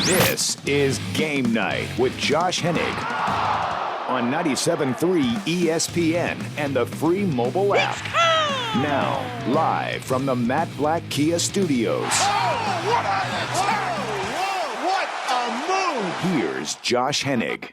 This is Game Night with Josh Hennig on 97.3 ESPN and the free mobile app. Now, live from the Matt Black Kia Studios. What a move! Here's Josh Hennig.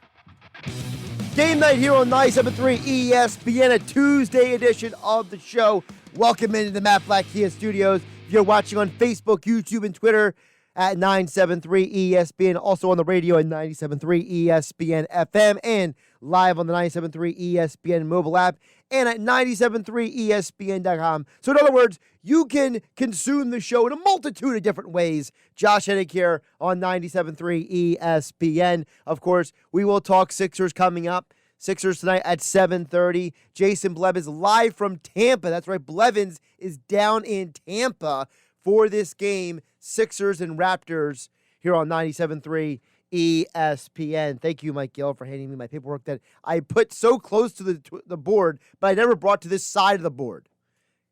Game Night here on 97.3 ESPN, a Tuesday edition of the show. Welcome into the Matt Black Kia Studios. If you're watching on Facebook, YouTube, and Twitter at 97.3 ESPN, also on the radio at 97.3 ESPN FM, and live on the 97.3 ESPN mobile app, and at 97.3ESPN.com. So in other words, you can consume the show in a multitude of different ways. Josh Hennig here on 97.3 ESPN. Of course, we will talk Sixers coming up. Sixers tonight at 7:30. Jason Blevins live from Tampa. That's right, Blevins is down in Tampa for this game, Sixers and Raptors, here on 97.3 ESPN. Thank you, Mike Gill, for handing me my paperwork that I put so close to the board, but I never brought to this side of the board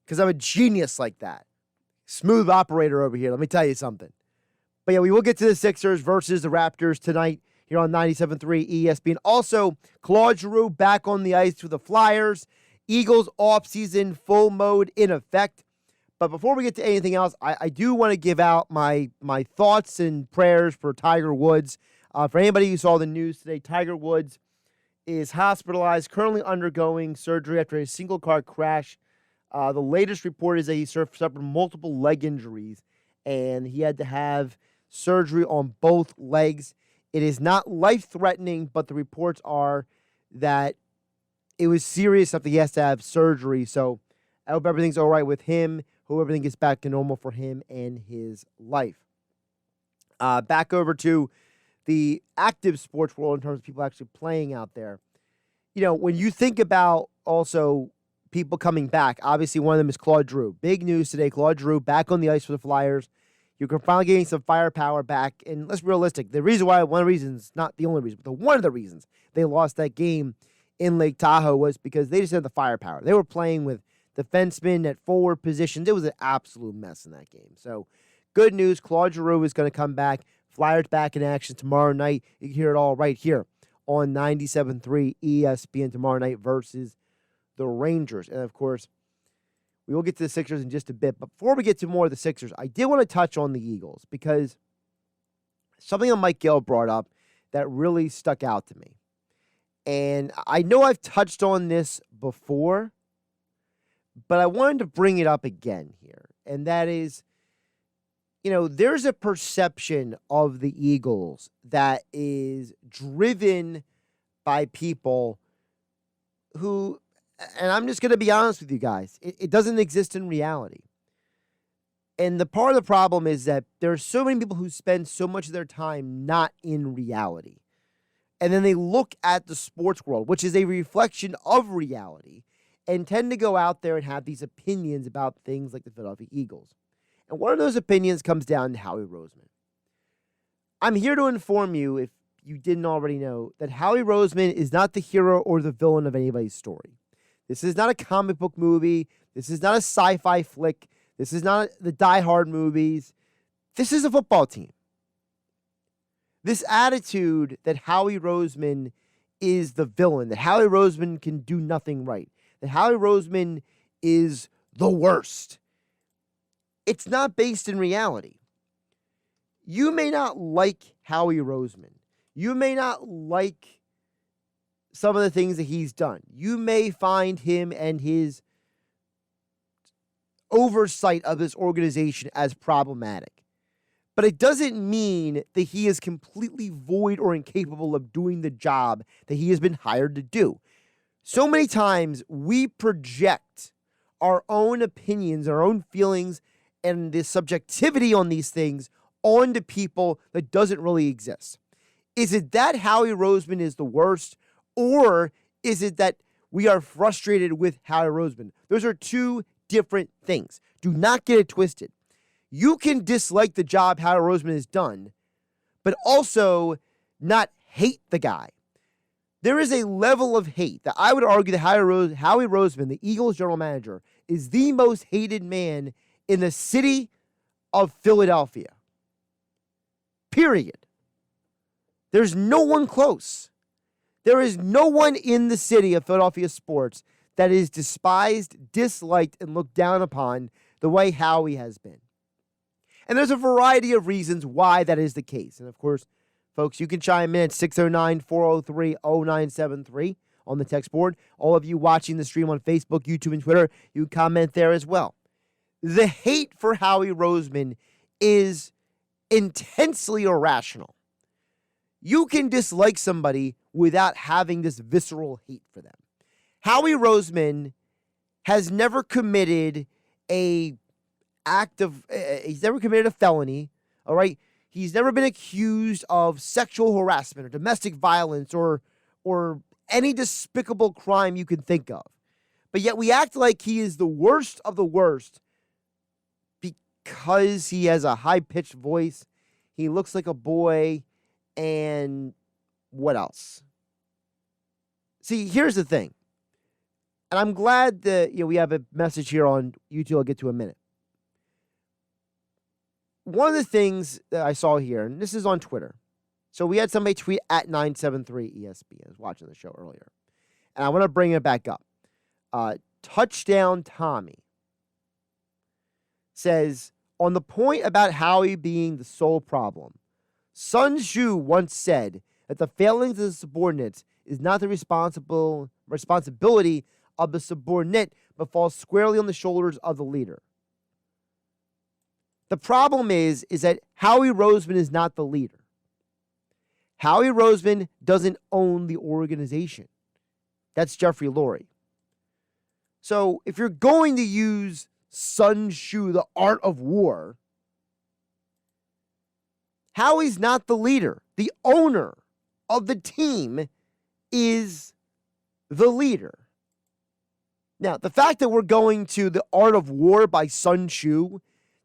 because I'm a genius like that. Smooth operator over here, let me tell you something. But yeah, we will get to the Sixers versus the Raptors tonight here on 97.3 ESPN. Also, Claude Drew back on the ice with the Flyers. Eagles offseason full mode in effect. But before we get to anything else, I do want to give out my thoughts and prayers for Tiger Woods. For anybody who saw the news today, Tiger Woods is hospitalized, currently undergoing surgery after a single-car crash. The latest report is that he suffered multiple leg injuries, and he had to have surgery on both legs. It is not life-threatening, but the reports are that it was serious enough that he has to have surgery. So I hope everything's all right with him. Hope everything gets back to normal for him and his life. Back over to the active sports world in terms of people actually playing out there. You know, when you think about also people coming back, obviously one of them is Claude Drew. Big news today, Claude Drew back on the ice for the Flyers. You can finally getting some firepower back. And let's be realistic. The reason why, one of the reasons, not the only reason, but one of the reasons they lost that game in Lake Tahoe was because they just didn't have the firepower. They were playing with defensemen at forward positions. It was an absolute mess in that game. So good news. Claude Drew is going to come back. Flyers back in action tomorrow night. You can hear it all right here on 97.3 ESPN tomorrow night versus the Rangers. And, of course, we will get to the Sixers in just a bit. But before we get to more of the Sixers, I did want to touch on the Eagles because something that Mike Gill brought up that really stuck out to me. And I know I've touched on this before, but I wanted to bring it up again here. And that is, you know, there's a perception of the Eagles that is driven by people who, and I'm just going to be honest with you guys, it doesn't exist in reality. And the part of the problem is that there are so many people who spend so much of their time not in reality. And then they look at the sports world, which is a reflection of reality, and tend to go out there and have these opinions about things like the Philadelphia Eagles. And one of those opinions comes down to Howie Roseman. I'm here to inform you, if you didn't already know, that Howie Roseman is not the hero or the villain of anybody's story. This is not a comic book movie. This is not a sci-fi flick. This is not the Die Hard movies. This is a football team. This attitude that Howie Roseman is the villain, that Howie Roseman can do nothing right, that Howie Roseman is the worst, it's not based in reality. You may not like Howie Roseman. You may not like some of the things that he's done. You may find him and his oversight of this organization as problematic. But it doesn't mean that he is completely void or incapable of doing the job that he has been hired to do. So many times we project our own opinions, our own feelings, and the subjectivity on these things onto people that doesn't really exist. Is it that Howie Roseman is the worst, or is it that we are frustrated with Howie Roseman? Those are two different things. Do not get it twisted. You can dislike the job Howie Roseman has done, but also not hate the guy. There is a level of hate that I would argue that Howie Roseman, the Eagles general manager, is the most hated man in the city of Philadelphia. Period. There's no one close. There is no one in the city of Philadelphia sports that is despised, disliked, and looked down upon the way Howie has been. And there's a variety of reasons why that is the case. And of course, folks, you can chime in at 609-403-0973 on the text board. All of you watching the stream on Facebook, YouTube, and Twitter, you comment there as well. The hate for Howie Roseman is intensely irrational. You can dislike somebody without having this visceral hate for them. Howie Roseman has never committed he's never committed a felony, all right? He's never been accused of sexual harassment or domestic violence or any despicable crime you can think of. But yet we act like he is the worst of the worst because he has a high-pitched voice, he looks like a boy, and what else? See, here's the thing. And I'm glad that we have a message here on YouTube I'll get to in a minute. One of the things that I saw here, and this is on Twitter. So we had somebody tweet at 973ESPN. I was watching the show earlier. And I want to bring it back up. Touchdown Tommy says, on the point about Howie being the sole problem, Sun Tzu once said that the failings of the subordinates is not the responsibility of the subordinate, but falls squarely on the shoulders of the leader. The problem is that Howie Roseman is not the leader. Howie Roseman doesn't own the organization. That's Jeffrey Lurie. So if you're going to use Sun Tzu, the art of war, Howie's not the leader. The owner of the team is the leader. Now, the fact that we're going to The Art of War by Sun Tzu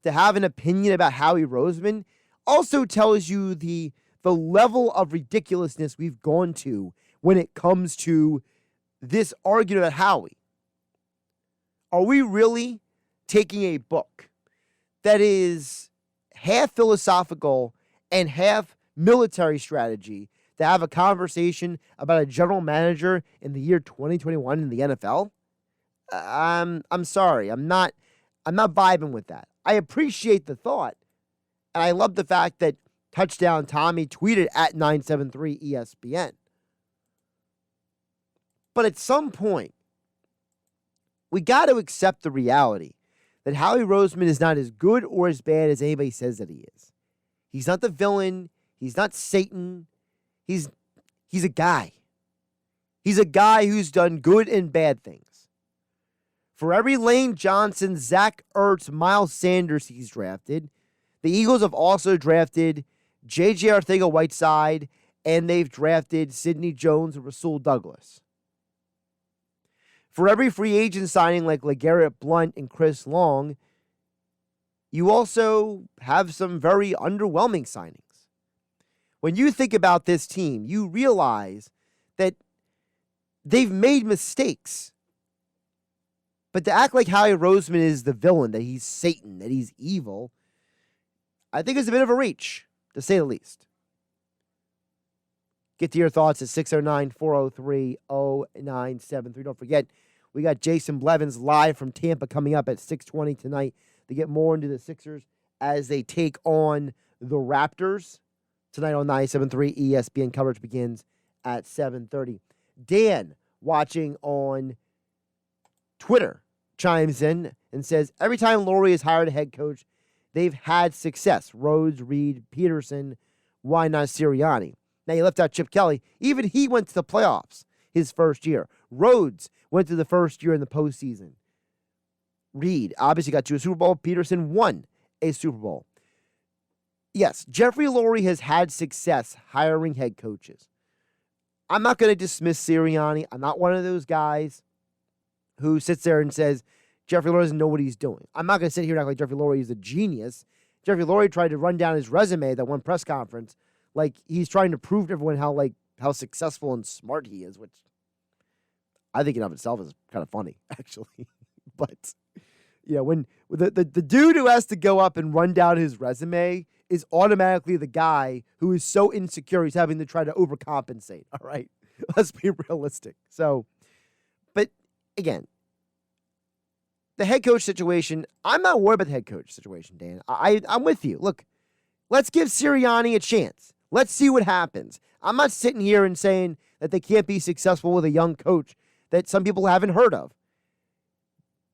to have an opinion about Howie Roseman also tells you the level of ridiculousness we've gone to when it comes to this argument about Howie. Are we really taking a book that is half philosophical and half military strategy to have a conversation about a general manager in the year 2021 in the NFL? I'm sorry. I'm not vibing with that. I appreciate the thought, and I love the fact that Touchdown Tommy tweeted at 973ESPN. But at some point, we got to accept the reality that Howie Roseman is not as good or as bad as anybody says that he is. He's not the villain. He's not Satan. He's a guy. He's a guy who's done good and bad things. For every Lane Johnson, Zach Ertz, Miles Sanders he's drafted, the Eagles have also drafted J.J. Arcega-Whiteside, and they've drafted Sidney Jones and Rasul Douglas. For every free agent signing like LeGarrette Blount and Chris Long, you also have some very underwhelming signings. When you think about this team, you realize that they've made mistakes. But to act like Howie Roseman is the villain, that he's Satan, that he's evil, I think is a bit of a reach, to say the least. Get to your thoughts at 609-403-0973. Don't forget, we got Jason Blevins live from Tampa coming up at 6:20 tonight to get more into the Sixers as they take on the Raptors. Tonight on 97.3 ESPN coverage begins at 7:30. Dan, watching on Twitter, chimes in and says, every time Lurie has hired a head coach, they've had success. Rhodes, Reed, Peterson, why not Sirianni? Now, you left out Chip Kelly. Even he went to the playoffs his first year. Rhodes went to the first year in the postseason. Reed obviously got to a Super Bowl. Peterson won a Super Bowl. Yes, Jeffrey Lurie has had success hiring head coaches. I'm not going to dismiss Sirianni. I'm not one of those guys who sits there and says, Jeffrey Lurie doesn't know what he's doing. I'm not going to sit here and act like Jeffrey Lurie is a genius. Jeffrey Lurie tried to run down his resume at that one press conference like he's trying to prove to everyone how successful and smart he is, which I think in of itself is kind of funny, actually. But when the dude who has to go up and run down his resume is automatically the guy who is so insecure he's having to try to overcompensate. All right. Let's be realistic. So, but again, the head coach situation, I'm not worried about the head coach situation, Dan. I'm with you. Look, let's give Sirianni a chance. Let's see what happens. I'm not sitting here and saying that they can't be successful with a young coach that some people haven't heard of.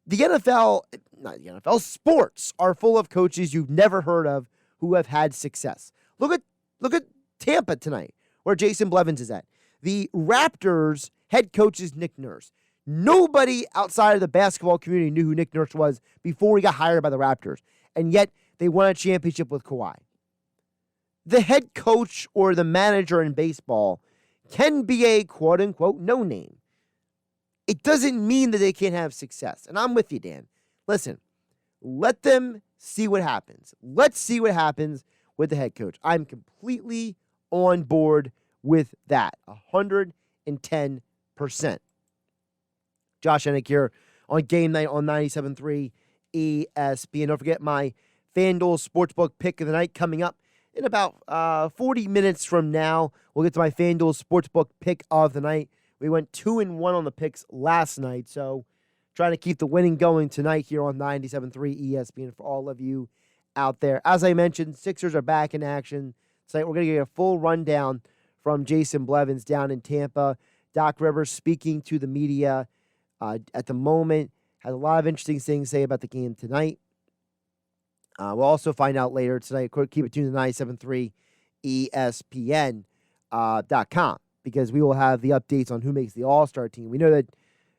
The NFL, not the NFL, sports are full of coaches you've never heard of who have had success. Look at Tampa tonight, where Jason Blevins is at. The Raptors head coach is Nick Nurse. Nobody outside of the basketball community knew who Nick Nurse was before he got hired by the Raptors, and yet they won a championship with Kawhi. The head coach or the manager in baseball can be a quote-unquote no-name. It doesn't mean that they can't have success. And I'm with you, Dan. Listen, let them see what happens. Let's see what happens with the head coach. I'm completely on board with that. 110%. Josh Hennig here on Game Night on 97.3 ESPN. Don't forget my FanDuel Sportsbook pick of the night coming up in about 40 minutes from now. We'll get to my FanDuel Sportsbook pick of the night. We went 2-1 on the picks last night, so trying to keep the winning going tonight here on 97.3 ESPN for all of you out there. As I mentioned, Sixers are back in action tonight. We're going to get a full rundown from Jason Blevins down in Tampa. Doc Rivers speaking to the media at the moment. Has a lot of interesting things to say about the game tonight. We'll also find out later tonight. Keep it tuned to 97.3 ESPN.com. Because we will have the updates on who makes the All-Star team. We know that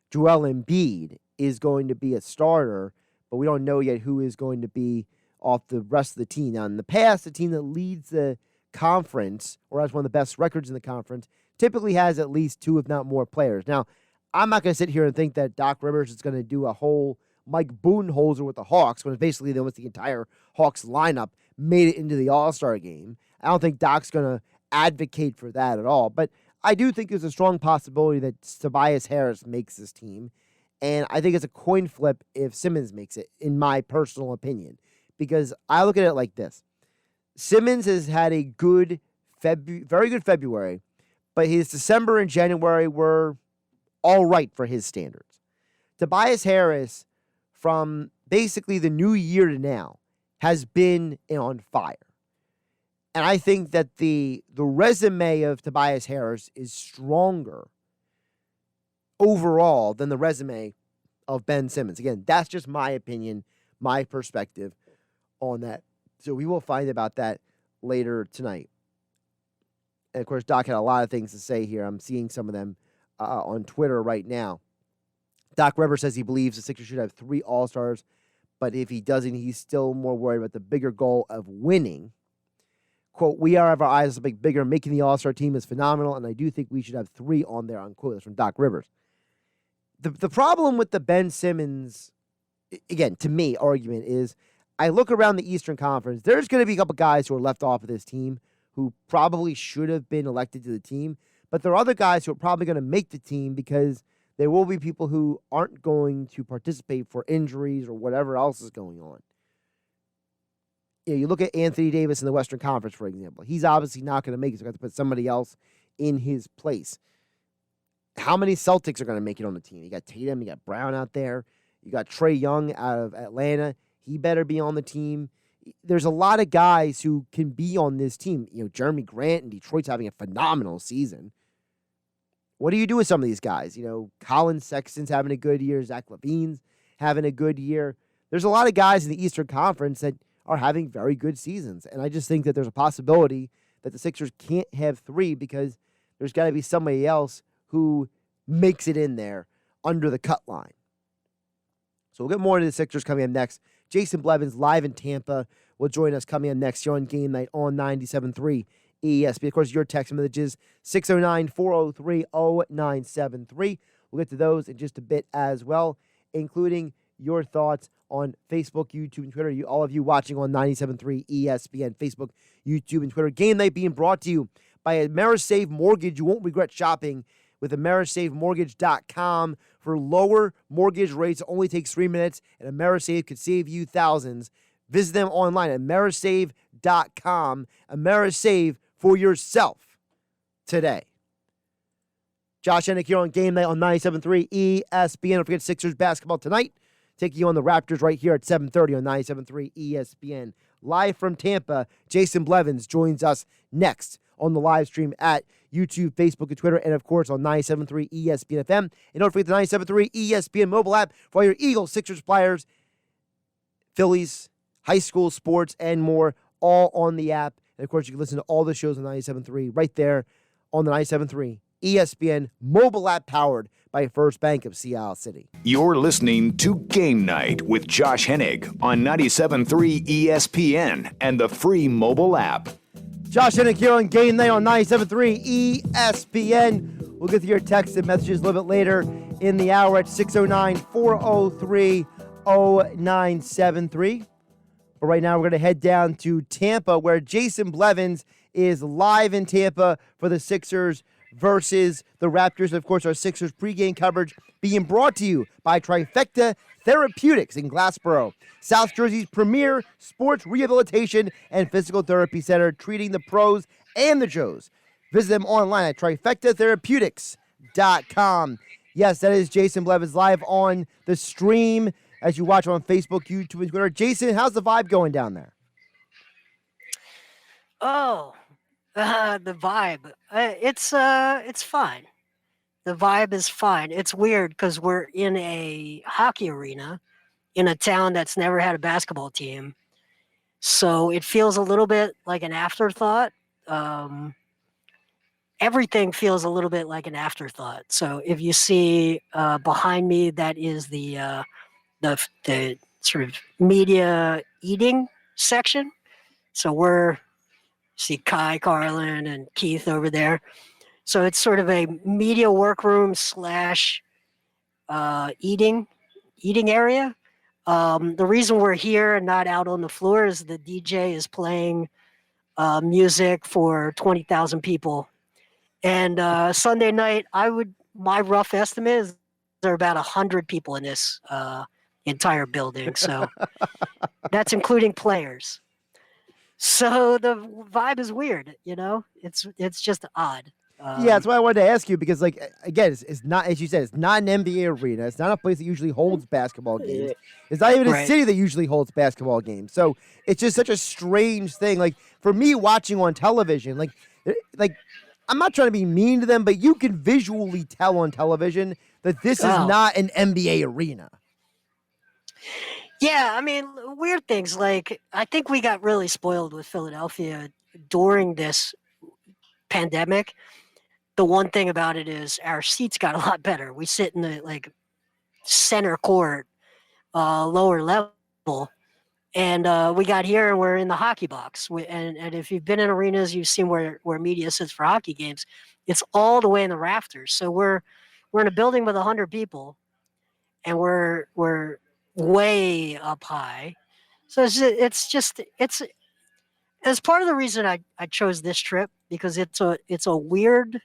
Joel Embiid is going to be a starter, but we don't know yet who is going to be off the rest of the team. Now, in the past, the team that leads the conference or has one of the best records in the conference typically has at least two, if not more, players. Now, I'm not going to sit here and think that Doc Rivers is going to do a whole Mike Budenholzer with the Hawks when it's basically almost the entire Hawks lineup made it into the All-Star game. I don't think Doc's going to advocate for that at all, but I do think there's a strong possibility that Tobias Harris makes this team, and I think it's a coin flip if Simmons makes it, in my personal opinion, because I look at it like this. Simmons has had a good, very good February, but his December and January were all right for his standards. Tobias Harris, from basically the new year to now, has been on fire. And I think that the resume of Tobias Harris is stronger overall than the resume of Ben Simmons. Again, that's just my opinion, my perspective on that. So we will find about that later tonight. And, of course, Doc had a lot of things to say here. I'm seeing some of them on Twitter right now. Doc Rivers says he believes the Sixers should have 3 All-Stars, but if he doesn't, he's still more worried about the bigger goal of winning. Quote, we have our eyes a bit bigger. Making the All-Star team is phenomenal, and I do think we should have 3 on there, unquote. That's from Doc Rivers. The problem with the Ben Simmons, again, to me, argument is I look around the Eastern Conference. There's going to be a couple guys who are left off of this team who probably should have been elected to the team, but there are other guys who are probably going to make the team because there will be people who aren't going to participate for injuries or whatever else is going on. You look at Anthony Davis in the Western Conference, for example. He's obviously not going to make it, so you have to put somebody else in his place. How many Celtics are going to make it on the team? You got Tatum, you got Brown out there, you got Trae Young out of Atlanta. He better be on the team. There's a lot of guys who can be on this team. Jeremy Grant in Detroit's having a phenomenal season. What do you do with some of these guys? Colin Sexton's having a good year. Zach LaVine's having a good year. There's a lot of guys in the Eastern Conference that are having very good seasons. And I just think that there's a possibility that the Sixers can't have 3 because there's got to be somebody else who makes it in there under the cut line. So we'll get more into the Sixers coming up next. Jason Blevins live in Tampa will join us coming up next here on Game Night on 97.3 ESPN. Of course, your text messages, 609-403-0973. We'll get to those in just a bit as well, including your thoughts on Facebook, YouTube, and Twitter. All of you watching on 97.3 ESPN, Facebook, YouTube, and Twitter. Game Night being brought to you by AmeriSave Mortgage. You won't regret shopping with AmeriSaveMortgage.com for lower mortgage rates. It only takes 3 minutes, and AmeriSave could save you thousands. Visit them online at AmeriSave.com Sportsbook.com. AmeriSave for yourself today. Josh Hennig here on Game Night on 97.3 ESPN. Don't forget Sixers basketball tonight. Taking you on the Raptors right here at 7:30 on 97.3 ESPN. Live from Tampa, Jason Blevins joins us next on the live stream at YouTube, Facebook, and Twitter, and of course on 97.3 ESPN FM. And don't forget the 97.3 ESPN mobile app for all your Eagles, Sixers, Flyers, Phillies, high school sports, and more, all on the app. And of course, you can listen to all the shows on 97.3 right there on the 97.3 ESPN mobile app powered by First Bank of Sea Isle City. You're listening to Game Night with Josh Hennig on 97.3 ESPN and the free mobile app. Josh Hennig here on Game Night on 97.3 ESPN. We'll get to your texts and messages a little bit later in the hour at 609-403-0973. But right now we're going to head down to Tampa where Jason Blevins is live in Tampa for the Sixers versus the Raptors. Of course, our Sixers pregame coverage being brought to you by Trifecta Therapeutics in Glassboro, South Jersey's premier sports rehabilitation and physical therapy center, treating the pros and the Joes. Visit them online at trifectatherapeutics.com. Yes, that is Jason Blevins live on the stream as you watch on Facebook, YouTube, and Twitter. Jason, how's the vibe going down there? The vibe. It's fine. The vibe is fine. It's weird because we're in a hockey arena in a town that's never had a basketball team. So it feels a little bit like an afterthought. Everything feels a little bit like an afterthought. So if you see behind me, that is the sort of media eating section. So we're see Kai, Carlin, and Keith over there. So it's sort of a media workroom slash eating area. The reason we're here and not out on the floor is the DJ is playing music for 20,000 people. And Sunday night, my rough estimate is there are about 100 people in this entire building. So that's including players. So the vibe is weird, you know. It's just odd. Yeah, that's why I wanted to ask you because, like, again, it's not, as you said, it's not an NBA arena. It's not a place that usually holds basketball games. It's not even a city that usually holds basketball games. So it's just such a strange thing. Like for me, watching on television, like I'm not trying to be mean to them, but you can visually tell on television that this is not an NBA arena. Yeah, I mean, weird things like I think we got really spoiled with Philadelphia during this pandemic. The one thing about it is our seats got a lot better. We sit in the center court, lower level, and we got here and we're in the hockey box. And if you've been in arenas, you've seen where media sits for hockey games. It's all the way in the rafters. So we're in a building with 100 people, and we're way up high. So it's part of the reason I chose this trip, because it's a weird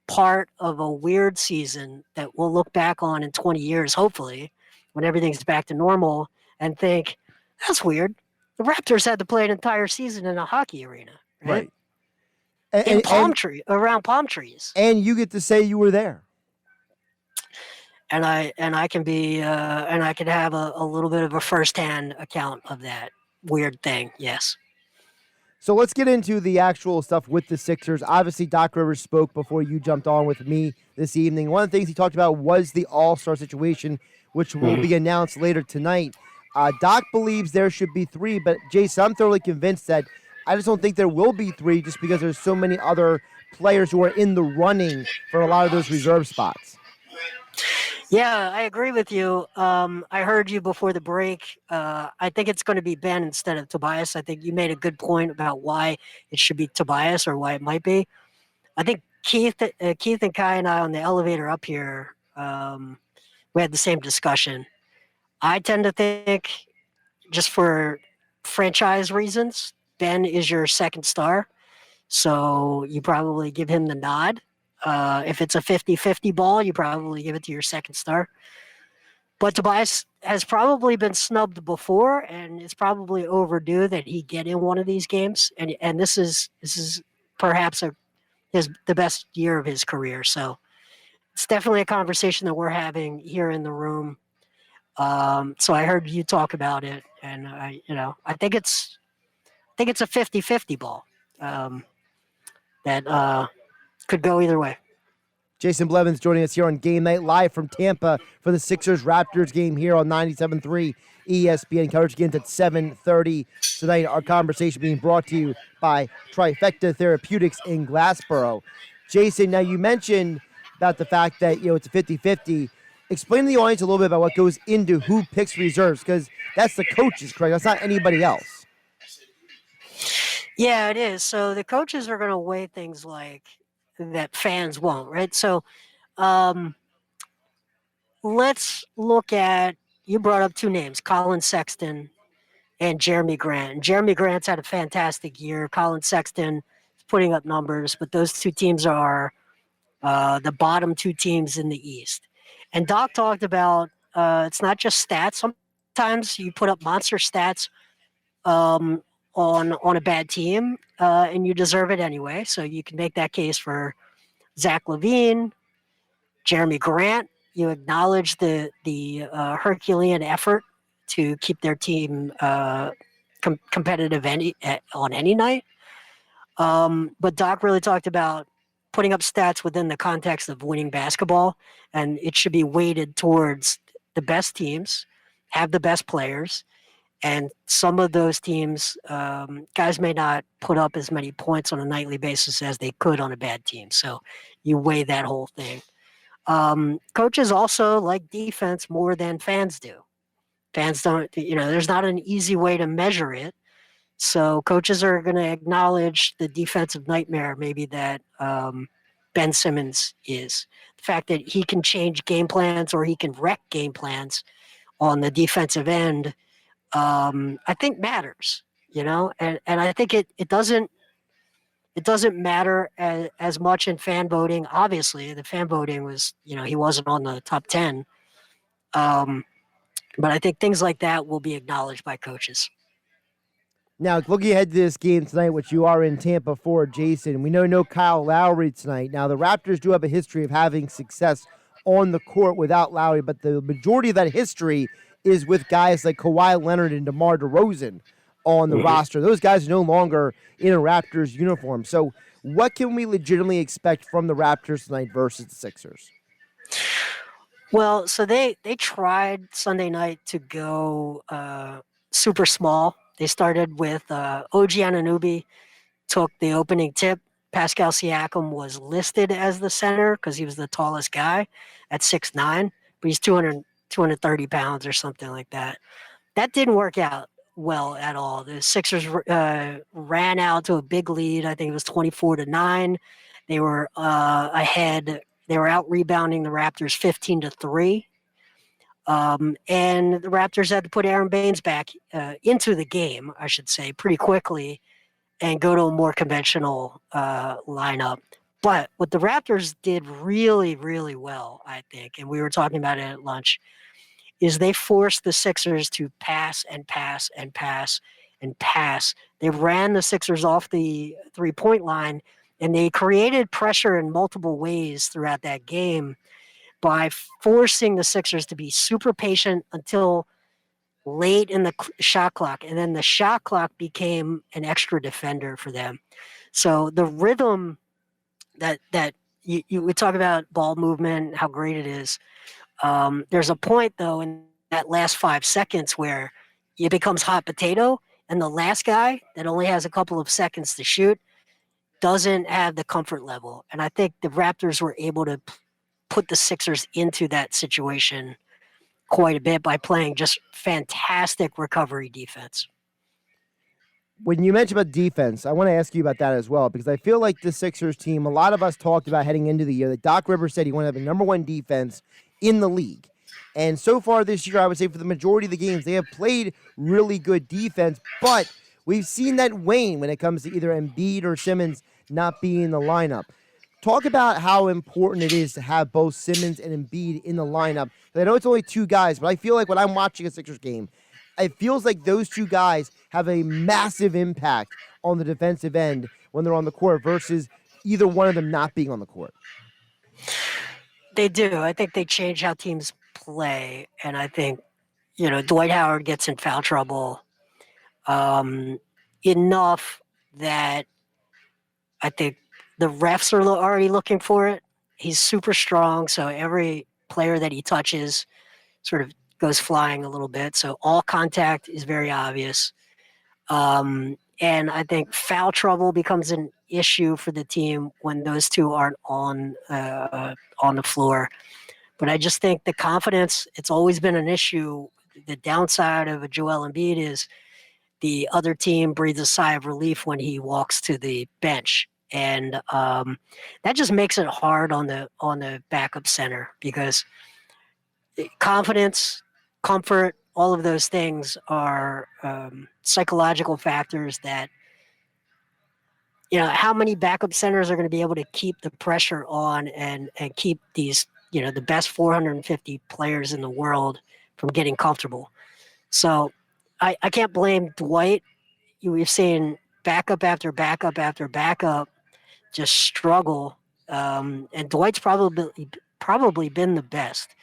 part of a weird season that we'll look back on in 20 years, hopefully, when everything's back to normal, and think, that's weird. The Raptors had to play an entire season in a hockey arena, right? Around palm trees. And you get to say you were there. And I can be and I can have a little bit of a firsthand account of that weird thing. Yes. So let's get into the actual stuff with the Sixers. Obviously, Doc Rivers spoke before you jumped on with me this evening. One of the things he talked about was the All-Star situation, which will be announced later tonight. Doc believes there should be 3, but Jason, I'm thoroughly convinced that I just don't think there will be 3 just because there's so many other players who are in the running for a lot of those reserve spots. Yeah, I agree with you. I heard you before the break. I think it's going to be Ben instead of Tobias. I think you made a good point about why it should be Tobias or why it might be. I think Keith and Kai and I on the elevator up here, we had the same discussion. I tend to think, just for franchise reasons, Ben is your second star. So you probably give him the nod. If it's a 50-50 ball, you probably give it to your second star. But Tobias has probably been snubbed before, and it's probably overdue that he get in one of these games. And this is perhaps the best year of his career. So it's definitely a conversation that we're having here in the room. So I heard you talk about it, and I think it's a 50-50 ball that could go either way. Jason Blevins joining us here on Game Night, live from Tampa for the Sixers-Raptors game here on 97.3 ESPN. Coverage begins at 7:30 tonight. Our conversation being brought to you by Trifecta Therapeutics in Glassboro. Jason, now you mentioned about the fact that it's a 50-50. Explain to the audience a little bit about what goes into who picks reserves, because that's the coaches, correct? That's not anybody else. Yeah, it is. So the coaches are going to weigh things like that fans won't, right? So let's look at, you brought up two names, Colin Sexton and Jeremy Grant. And Jeremy Grant's had a fantastic year. Colin Sexton is putting up numbers, but those two teams are the bottom two teams in the East. And Doc talked about it's not just stats. Sometimes you put up monster stats on a bad team, and you deserve it anyway. So you can make that case for Zach LaVine, Jeremy Grant. You acknowledge the Herculean effort to keep their team competitive on any night. But Doc really talked about putting up stats within the context of winning basketball, and it should be weighted towards the best teams, have the best players, and some of those teams, guys may not put up as many points on a nightly basis as they could on a bad team. So you weigh that whole thing. Coaches also like defense more than fans do. Fans don't, there's not an easy way to measure it. So coaches are going to acknowledge the defensive nightmare maybe that Ben Simmons is. The fact that he can change game plans or he can wreck game plans on the defensive end, I think matters, and I think it doesn't matter as much in fan voting. Obviously, the fan voting was, he wasn't on the top 10. But I think things like that will be acknowledged by coaches. Now, looking ahead to this game tonight, which you are in Tampa for, Jason, we know no Kyle Lowry tonight. Now, the Raptors do have a history of having success on the court without Lowry, but the majority of that history is with guys like Kawhi Leonard and DeMar DeRozan on the roster. Those guys are no longer in a Raptors uniform. So what can we legitimately expect from the Raptors tonight versus the Sixers? Well, so they tried Sunday night to go super small. They started with OG Anunoby, took the opening tip. Pascal Siakam was listed as the center because he was the tallest guy at 6'9", but he's 230 pounds or something like that. That didn't work out well at all. The Sixers ran out to a big lead. I think it was 24-9. They were ahead. They were out rebounding the Raptors 15-3. And the Raptors had to put Aaron Baines back into the game, I should say, pretty quickly and go to a more conventional lineup. But what the Raptors did really, really well, I think, and we were talking about it at lunch, is they forced the Sixers to pass and pass and pass and pass. They ran the Sixers off the three-point line, and they created pressure in multiple ways throughout that game by forcing the Sixers to be super patient until late in the shot clock. And then the shot clock became an extra defender for them. So the rhythm that you would talk about ball movement, how great it is. There's a point, though, in that last 5 seconds where it becomes hot potato, and the last guy that only has a couple of seconds to shoot doesn't have the comfort level. And I think the Raptors were able to put the Sixers into that situation quite a bit by playing just fantastic recovery defense. When you mentioned about defense, I want to ask you about that as well, because I feel like the Sixers team, a lot of us talked about heading into the year that Doc Rivers said he wanted to have a number one defense in the league. And so far this year, I would say for the majority of the games, they have played really good defense, but we've seen that wane when it comes to either Embiid or Simmons not being in the lineup. talk about how important it is to have both Simmons and Embiid in the lineup. I know it's only two guys, but I feel like when I'm watching a Sixers game, it feels like those two guys have a massive impact on the defensive end when they're on the court versus either one of them not being on the court. They do. I think they change how teams play, and I think Dwight Howard gets in foul trouble enough that I think the refs are already looking for it. He's super strong, so every player that he touches sort of goes flying a little bit. So all contact is very obvious. And I think foul trouble becomes an issue for the team when those two aren't on the floor. But I just think the confidence, it's always been an issue. The downside of a Joel Embiid is the other team breathes a sigh of relief when he walks to the bench. And that just makes it hard on the backup center because confidence, comfort, all of those things are psychological factors that, how many backup centers are going to be able to keep the pressure on and keep these, the best 450 players in the world from getting comfortable. So I can't blame Dwight. We've seen backup after backup after backup just struggle. And Dwight's probably been the best.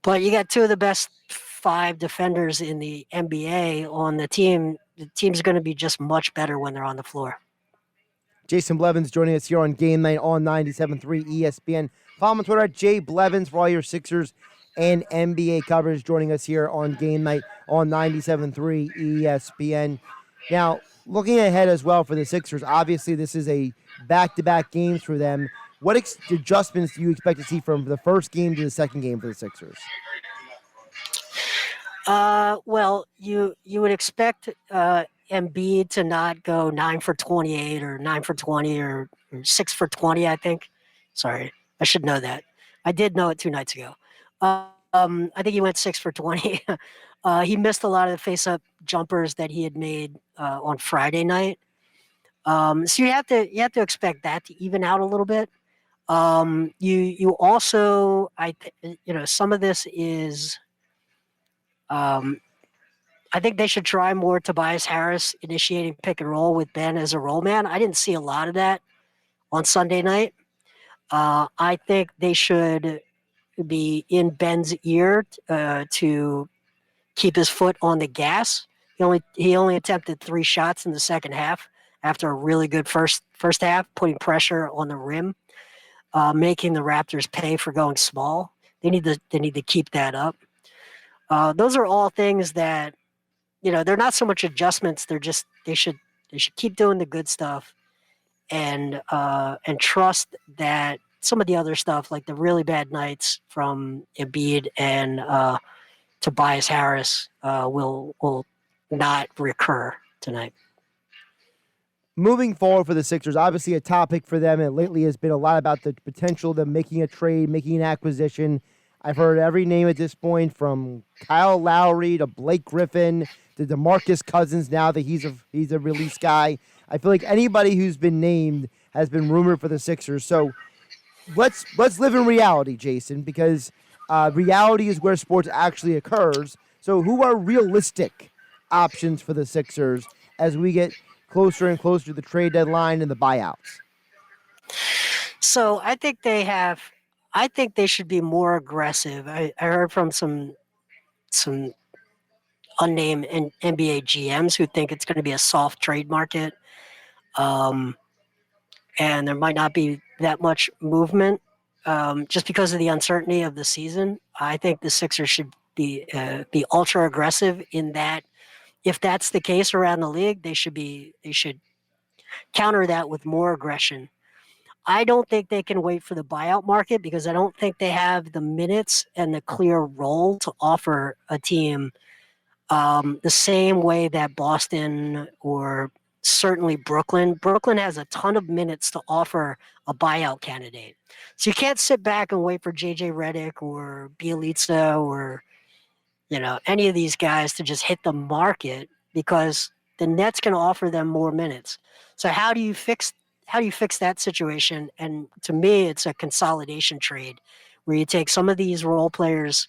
But you got two of the best 5 defenders in the NBA on the team. The team's going to be just much better when they're on the floor. Jason Blevins joining us here on Game Night on 97.3 ESPN. Follow him on Twitter at JBlevins for all your Sixers and NBA coverage. Joining us here on Game Night on 97.3 ESPN. Now, looking ahead as well for the Sixers, obviously this is a back-to-back games for them. What adjustments do you expect to see from the first game to the second game for the Sixers? Well, you would expect Embiid to not go 9 for 28 or 9 for 20 or 6 for 20, I think. Sorry, I should know that. I did know it 2 nights ago. I think he went 6 for 20. He missed a lot of the face-up jumpers that he had made on Friday night. So you have to expect that to even out a little bit. You also, some of this is, I think they should try more Tobias Harris initiating pick and roll with Ben as a roll man. I didn't see a lot of that on Sunday night. I think they should be in Ben's ear to keep his foot on the gas. He only attempted 3 shots in the second half after a really good first half, putting pressure on the rim, making the Raptors pay for going small. They need to keep that up. Those are all things that, they're not so much adjustments. They should keep doing the good stuff and trust that some of the other stuff, like the really bad nights from Embiid and Tobias Harris, will not recur tonight. Moving forward for the Sixers, obviously a topic for them, and lately has been a lot about the potential of them making a trade, making an acquisition. I've heard every name at this point, from Kyle Lowry to Blake Griffin to DeMarcus Cousins. Now that he's a release guy, I feel like anybody who's been named has been rumored for the Sixers. So let's live in reality, Jason, because reality is where sports actually occurs. So who are realistic options for the Sixers as we get closer and closer to the trade deadline and the buyouts? So I think they should be more aggressive. I heard from some unnamed NBA GMs who think it's going to be a soft trade market, and there might not be that much movement just because of the uncertainty of the season. I think the Sixers should be ultra aggressive in that. If that's the case around the league, they should counter that with more aggression. I don't think they can wait for the buyout market because I don't think they have the minutes and the clear role to offer a team the same way that Boston or certainly Brooklyn. Brooklyn has a ton of minutes to offer a buyout candidate. So you can't sit back and wait for JJ Redick or Bielitsa or any of these guys to just hit the market because the Nets can offer them more minutes. So how do you fix do you fix that situation? And to me, it's a consolidation trade where you take some of these role players,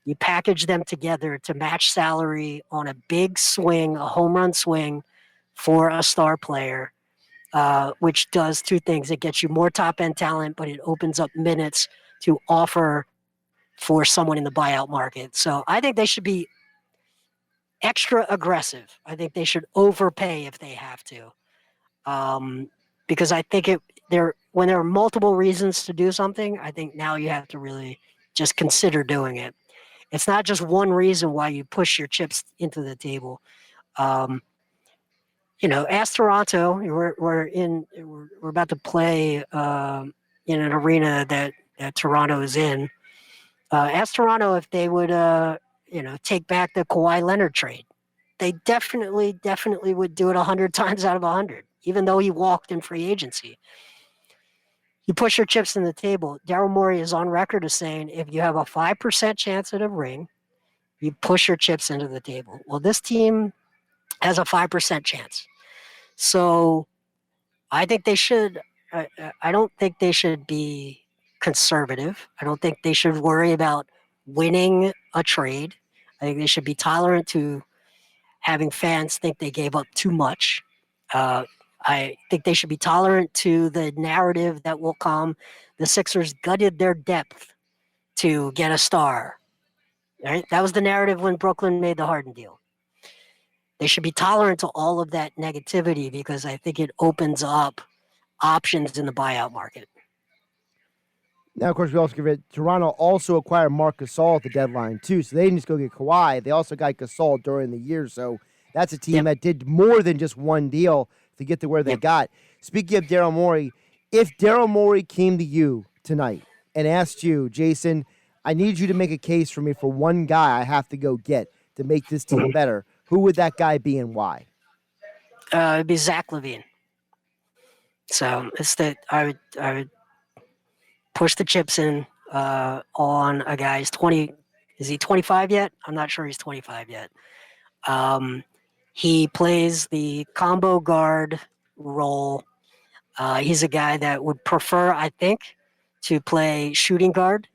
you package them together to match salary on a big swing, a home run swing for a star player, which does two things. It gets you more top end talent, but it opens up minutes to offer for someone in the buyout market. So I think they should be extra aggressive. I think they should overpay if they have to. Because I think when there are multiple reasons to do something, I think now you have to really just consider doing it. It's not just one reason why you push your chips into the table. Ask Toronto. We're about to play in an arena that Toronto is in. Ask Toronto if they would take back the Kawhi Leonard trade. They definitely would do it 100 times out of 100, even though he walked in free agency. You push your chips in the table. Daryl Morey is on record as saying if you have a 5% chance at a ring, you push your chips into the table. Well, this team has a 5% chance. So I think they should. I don't think they should be conservative. I don't think they should worry about winning a trade. I think they should be tolerant to having fans think they gave up too much. I think they should be tolerant to the narrative that will come. The Sixers gutted their depth to get a star. Right? That was the narrative when Brooklyn made the Harden deal. They should be tolerant to all of that negativity because I think it opens up options in the buyout market. Now, of course, we also give it. Toronto also acquired Marc Gasol at the deadline too, so they didn't just go get Kawhi. They also got Gasol during the year, so that's a team that did more than just one deal to get to where they got. Speaking of Daryl Morey, if Daryl Morey came to you tonight and asked you, Jason, I need you to make a case for me for one guy I have to go get to make this team better, who would that guy be and why? It'd be Zach LaVine. So it's that I would push the chips in on a guy. He's 20. Is he 25 yet? I'm not sure he's 25 yet. He plays the combo guard role. He's a guy that would prefer, I think, to play shooting guard.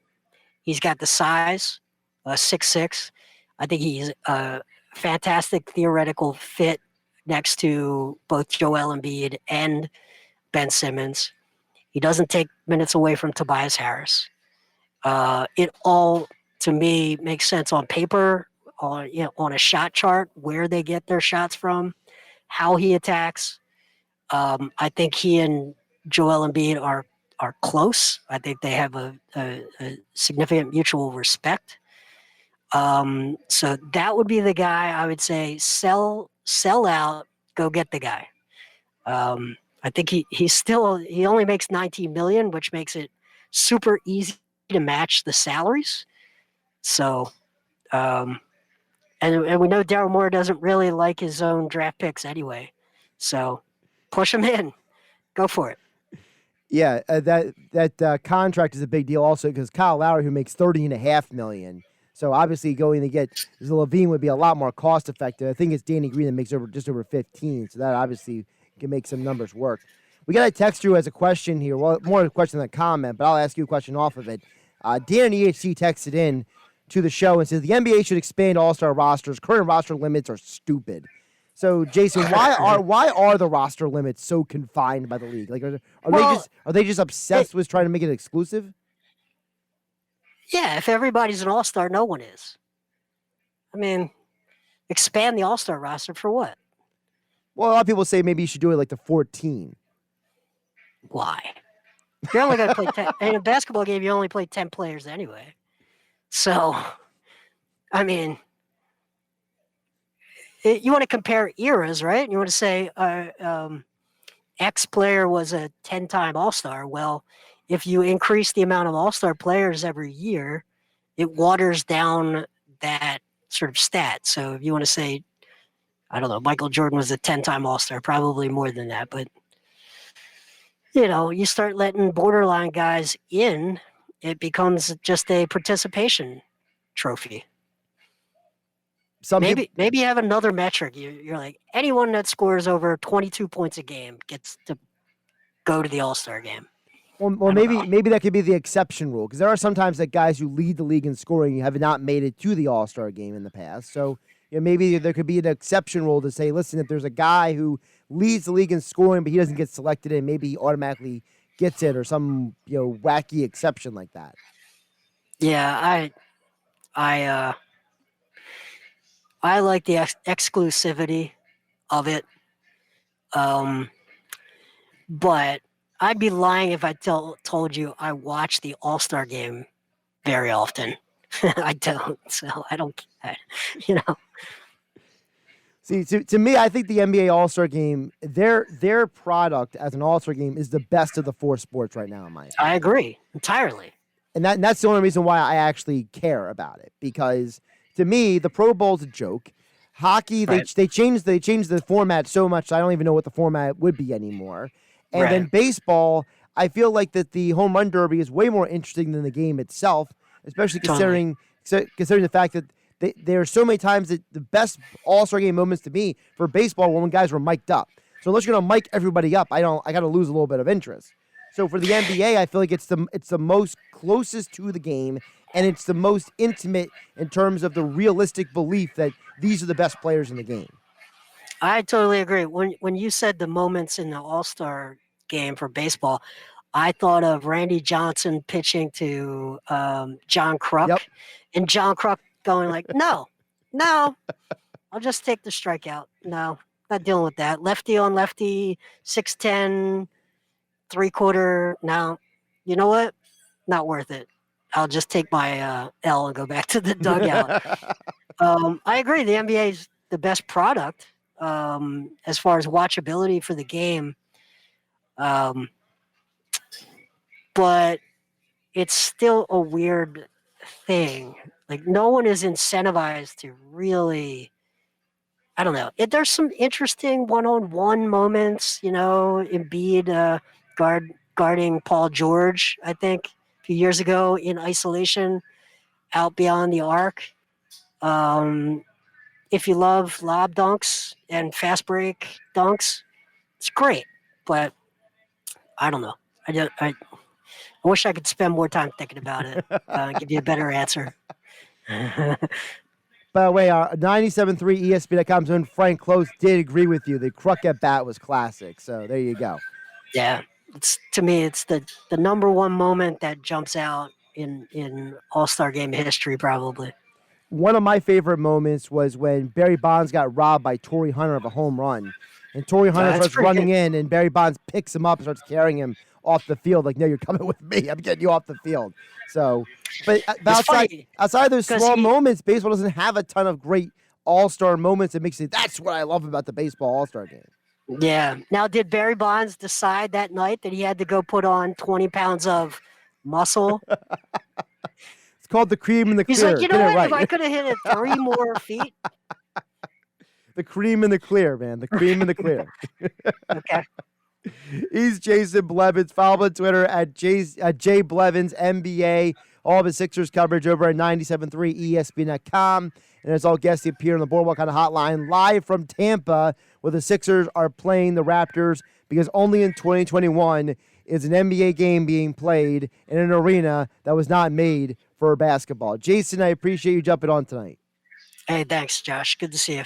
He's got the size, 6'6". I think he's a fantastic theoretical fit next to both Joel Embiid and Ben Simmons. He doesn't take minutes away from Tobias Harris. It all, to me, makes sense on paper, on a shot chart, where they get their shots from, how he attacks. I think he and Joel Embiid are close. I think they have a significant mutual respect. So that would be the guy I would say sell out, go get the guy. I think he only makes $19 million, which makes it super easy to match the salaries. So, and we know Daryl Morey doesn't really like his own draft picks anyway. So push him in, go for it. Yeah, that contract is a big deal also because Kyle Lowry, who makes $30.5 million, so obviously going to get LaVine would be a lot more cost effective. I think it's Danny Green that makes just over 15, so that obviously can make some numbers work. We got a text through as a question here, well, more a question than a comment, but I'll ask you a question off of it. Dan EHC texted in to the show and says the NBA should expand All-Star rosters. Current roster limits are stupid. So, Jason, why are the roster limits so confined by the league? Like, are they just obsessed with trying to make it exclusive? Yeah, if everybody's an all-star, no one is. I mean, expand the all-star roster for what? Well, a lot of people say maybe you should do it like the 14. Why? You're only going to play 10. In a basketball game, you only play 10 players anyway. So, I mean, you want to compare eras, right? You want to say X player was a 10-time all-star. Well, if you increase the amount of all-star players every year, it waters down that sort of stat. So if you want to say, I don't know, Michael Jordan was a 10-time all-star, probably more than that. But, you start letting borderline guys in, it becomes just a participation trophy. Maybe you have another metric. You're like, anyone that scores over 22 points a game gets to go to the All-Star game. Well, maybe that could be the exception rule, because there are sometimes that guys who lead the league in scoring have not made it to the All-Star game in the past. So maybe there could be an exception rule to say, listen, if there's a guy who leads the league in scoring but he doesn't get selected in, maybe he automatically gets it, or some wacky exception like that. Yeah, I like the exclusivity of it. But I'd be lying if I told you I watch the All-Star game very often. I don't. So I don't, See, to me, I think the NBA All-Star game, their product as an All-Star game is the best of the four sports right now, in my opinion. I agree entirely. And that's the only reason why I actually care about it, because to me, the Pro Bowl's a joke. Hockey, Right. they changed the format so much I don't even know what the format would be anymore. And Right. then baseball, I feel like that the home run derby is way more interesting than the game itself, especially considering the fact that there are so many times that the best All-Star game moments to me for baseball were when guys were mic'd up. So unless you're gonna mic everybody up, I got to lose a little bit of interest. So for the NBA, I feel like it's the most closest to the game, and it's the most intimate in terms of the realistic belief that these are the best players in the game. I totally agree. When you said the moments in the All-Star game for baseball, I thought of Randy Johnson pitching to John Kruk, Yep. and John Kruk going like, no, I'll just take the strikeout. No, not dealing with that. Lefty on lefty, 6'10", 3/4. No, you know what? Not worth it. I'll just take my L and go back to the dugout. I agree. The NBA is the best product as far as watchability for the game. But it's still a weird thing. Like, no one is incentivized to really, I don't know. There's some interesting one-on-one moments, Embiid guarding Paul George, I think, a few years ago in isolation out beyond the arc. If you love lob dunks and fast break dunks, it's great. But I don't know. I wish I could spend more time thinking about it. Give you a better answer. By the way, our 97.3 ESPN.com's own Frank Close did agree with you. The Kruk at bat was classic. So there you go. Yeah, to me, it's the number one moment that jumps out in All-Star game history, probably. One of my favorite moments was when Barry Bonds got robbed by Torrey Hunter of a home run. And Torrey Hunter That's starts pretty running good. in, and Barry Bonds picks him up and starts carrying him off the field. Like, no, you're coming with me. I'm getting you off the field. So, but funny, outside of those 'cause small moments, baseball doesn't have a ton of great all-star moments. That makes it, that's what I love about the baseball all-star game. Yeah. Now, did Barry Bonds decide that night that he had to go put on 20 pounds of muscle? It's called the cream and the He's clear. like, you know Get it what? right. If I could have hit it 3 more feet. The cream and the clear, man. The cream and the clear. Okay. He's Jason Blevins. Follow him on Twitter at J Blevins NBA. All of his Sixers coverage over at 97.3 ESPN.com. And as all guests, he appear on the Boardwalk on the Hotline live from Tampa, where the Sixers are playing the Raptors, because only in 2021 is an NBA game being played in an arena that was not made for basketball. Jason, I appreciate you jumping on tonight. Hey, thanks, Josh. Good to see you.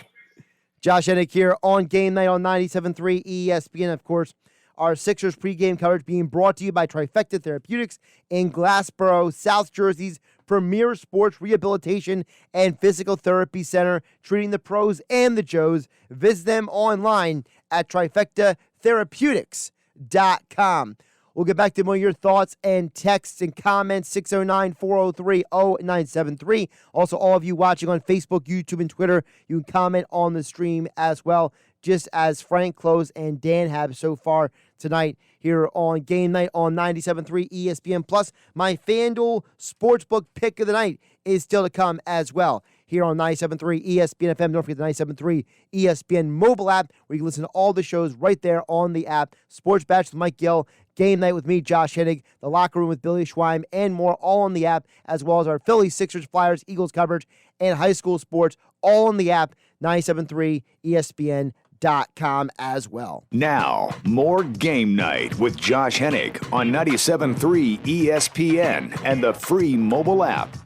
Josh Hennig here on Game Night on 97.3 ESPN. Of course, our Sixers pregame coverage being brought to you by Trifecta Therapeutics in Glassboro, South Jersey's premier sports rehabilitation and physical therapy center, treating the pros and the Joes. Visit them online at trifectatherapeutics.com. We'll get back to more of your thoughts and texts and comments, 609-403-0973. Also, all of you watching on Facebook, YouTube, and Twitter, you can comment on the stream as well, just as Frank Close and Dan have so far tonight here on Game Night on 97.3 ESPN. Plus, my FanDuel Sportsbook pick of the night is still to come as well here on 97.3 ESPN FM. Don't forget the 97.3 ESPN mobile app, where you can listen to all the shows right there on the app. Sports Batch with Mike Gill, Game Night with me, Josh Hennig, The Locker Room with Billy Schweim, and more, all on the app, as well as our Phillies, Sixers, Flyers, Eagles coverage, and high school sports, all on the app, 97.3 ESPN. FanDuel.com as well. Now, more Game Night with Josh Hennig on 97.3 ESPN and the free mobile app.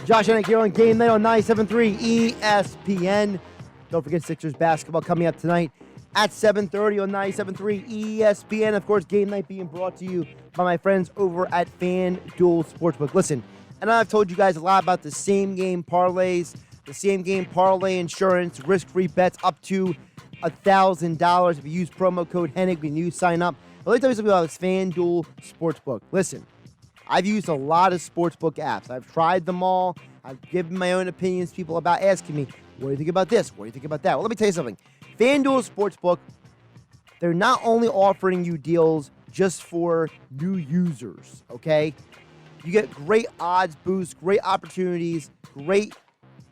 Josh Hennig here on Game Night on 97.3 ESPN. Don't forget Sixers basketball coming up tonight at 7:30 on 97.3 ESPN. Of course, Game Night being brought to you by my friends over at Fanduel Sportsbook. Listen, and I've told you guys a lot about the same game parlays, the same game parlay insurance, risk-free bets up to $1,000 if you use promo code Hennig when you sign up. But let me tell you something about this Fanduel Sportsbook. Listen, I've used a lot of sportsbook apps. I've tried them all. I've given my own opinions. People about asking me, what do you think about this? What do you think about that? Well, let me tell you something. FanDuel Sportsbook, they're not only offering you deals just for new users, okay? You get great odds boosts, great opportunities, great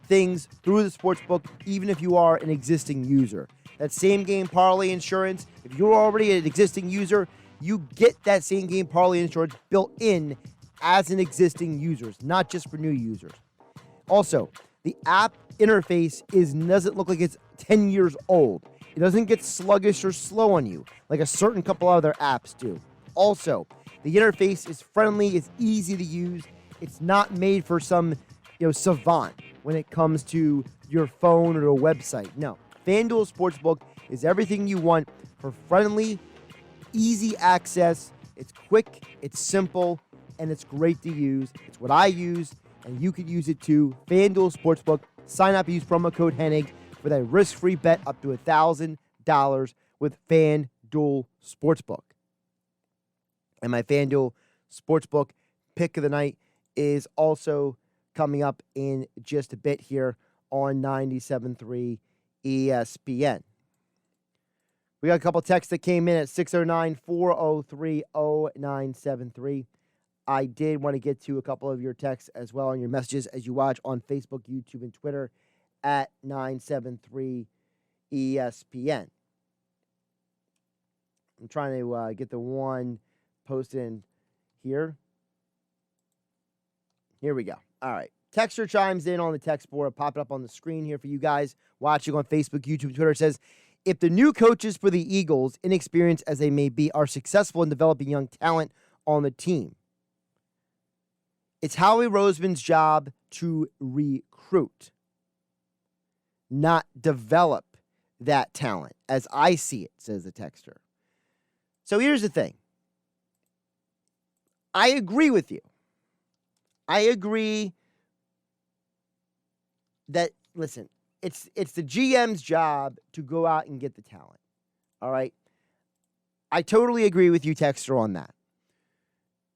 things through the sportsbook, even if you are an existing user. That same game parlay insurance, if you're already an existing user, you get that same game parlay insurance built in as an existing user, not just for new users. Also, the app interface doesn't look like it's 10 years old. It doesn't get sluggish or slow on you like a certain couple other apps do. Also, the interface is friendly, it's easy to use. It's not made for some, savant when it comes to your phone or a website. No, FanDuel Sportsbook is everything you want for friendly, easy access. It's quick, it's simple, and it's great to use. It's what I use, and you could use it too. FanDuel Sportsbook. Sign up and use promo code Hennig for that risk-free bet up to $1,000 with FanDuel Sportsbook. And my FanDuel Sportsbook pick of the night is also coming up in just a bit here on 97.3 ESPN. We got a couple texts that came in at 609-403-0973. I did want to get to a couple of your texts as well and your messages as you watch on Facebook, YouTube, and Twitter at 973 ESPN. I'm trying to get the one posted in here. Here we go. All right. Texter chimes in on the text board. Pop it up on the screen here for you guys watching on Facebook, YouTube, Twitter. It says, if the new coaches for the Eagles, inexperienced as they may be, are successful in developing young talent on the team, it's Howie Roseman's job to recruit, not develop that talent, as I see it, says the texter. So here's the thing. I agree with you. I agree that, listen, it's the GM's job to go out and get the talent. All right? I totally agree with you, texter, on that.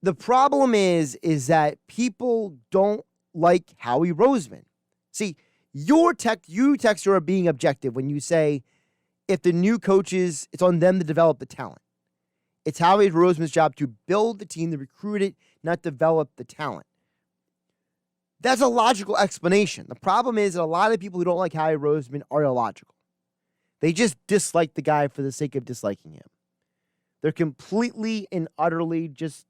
The problem is that people don't like Howie Roseman. See, you texter are being objective when you say if the new coaches, it's on them to develop the talent. It's Howie Roseman's job to build the team, to recruit it, not develop the talent. That's a logical explanation. The problem is that a lot of people who don't like Howie Roseman are illogical. They just dislike the guy for the sake of disliking him. They're completely and utterly just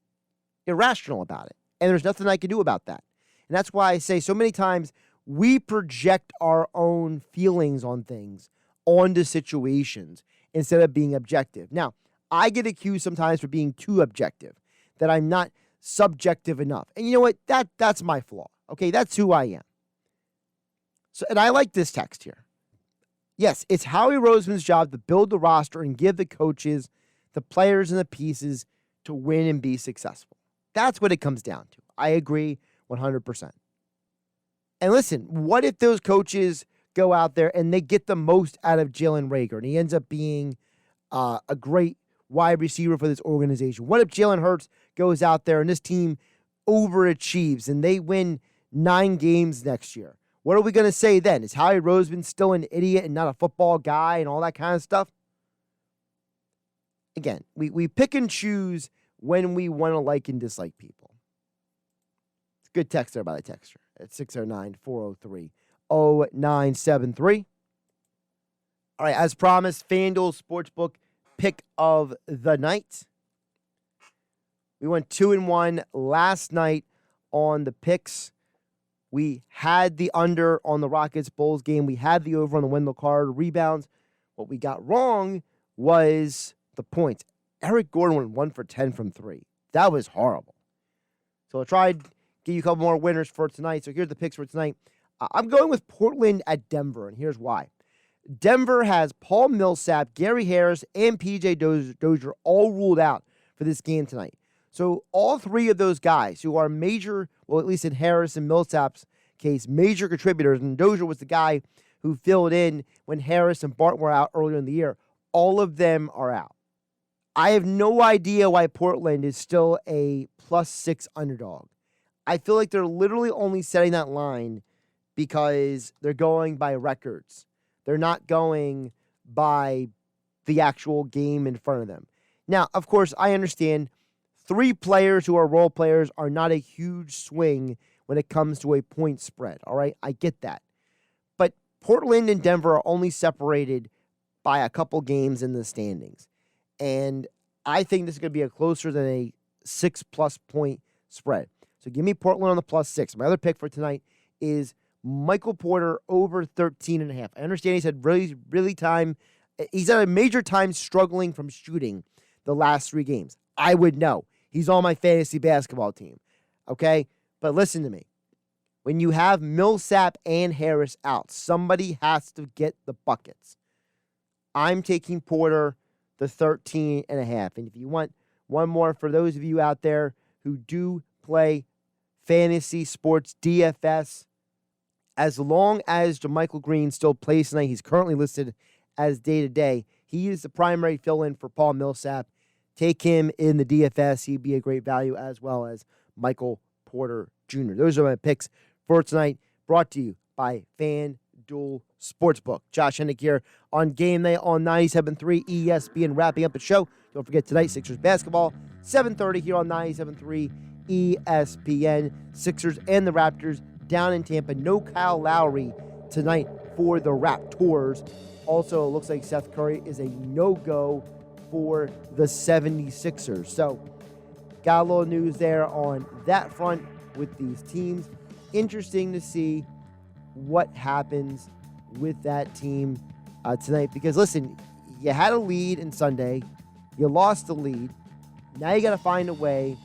irrational about it. And there's nothing I can do about that. And that's why I say so many times we project our own feelings on things onto situations instead of being objective. Now, I get accused sometimes for being too objective, that I'm not subjective enough. And you know what? That's my flaw. Okay, that's who I am. So, and I like this text here. Yes, it's Howie Roseman's job to build the roster and give the coaches, the players, and the pieces to win and be successful. That's what it comes down to. I agree 100%. And listen, what if those coaches go out there and they get the most out of Jalen Reagor and he ends up being a great wide receiver for this organization? What if Jalen Hurts goes out there and this team overachieves and they win 9 games next year? What are we going to say then? Is Howie Roseman still an idiot and not a football guy and all that kind of stuff? Again, we pick and choose when we want to like and dislike people. It's a good text there by the texter at 609-403-0973. All right, as promised, FanDuel Sportsbook pick of the night. We went 2-1 last night on the picks. We had the under on the Rockets Bulls game. We had the over on the Wendell Carter rebounds. What we got wrong was the points. Eric Gordon went 1 for 10 from 3. That was horrible. So I tried to give you a couple more winners for tonight. So here's the picks for tonight. I'm going with Portland at Denver, and here's why. Denver has Paul Millsap, Gary Harris, and P.J. Dozier all ruled out for this game tonight. So all three of those guys who are major, well, at least in Harris and Millsap's case, major contributors, and Dozier was the guy who filled in when Harris and Bart were out earlier in the year, all of them are out. I have no idea why Portland is still a +6 underdog. I feel like they're literally only setting that line because they're going by records. They're not going by the actual game in front of them. Now, of course, I understand 3 players who are role players are not a huge swing when it comes to a point spread, all right? I get that. But Portland and Denver are only separated by a couple games in the standings. And I think this is going to be a closer than a 6+ point spread. So give me Portland on the +6. My other pick for tonight is Michael Porter over 13.5. I understand he's had he's had a major time struggling from shooting the last 3 games. I would know. He's on my fantasy basketball team. Okay? But listen to me. When you have Millsap and Harris out, somebody has to get the buckets. I'm taking Porter the 13.5. And if you want one more for those of you out there who do play fantasy sports DFS, as long as JaMychal Green still plays tonight, he's currently listed as day-to-day. He is the primary fill-in for Paul Millsap. Take him in the DFS. He'd be a great value, as well as Michael Porter Jr. Those are my picks for tonight, brought to you by Fanduel Sportsbook. Josh Hennig here on Game Night on 97.3 ESPN, wrapping up the show. Don't forget tonight, Sixers basketball, 7:30 here on 97.3 ESPN. Sixers and the Raptors down in Tampa. No Kyle Lowry tonight for the Raptors. Also, it looks like Seth Curry is a no-go for the 76ers. So, got a little news there on that front with these teams. Interesting to see what happens with that team tonight. Because, listen, you had a lead in Sunday. You lost the lead. Now you got to find a way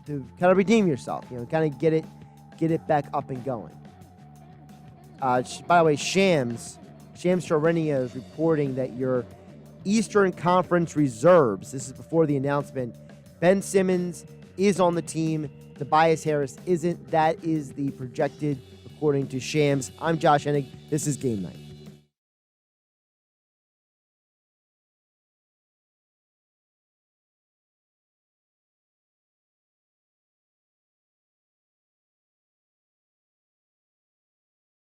to kind of redeem yourself, kind of get it back up and going. By the way, Shams Charania is reporting that your Eastern Conference reserves, this is before the announcement, Ben Simmons is on the team, Tobias Harris isn't. That is the projected, according to Shams. I'm Josh Hennig. This is Game Night.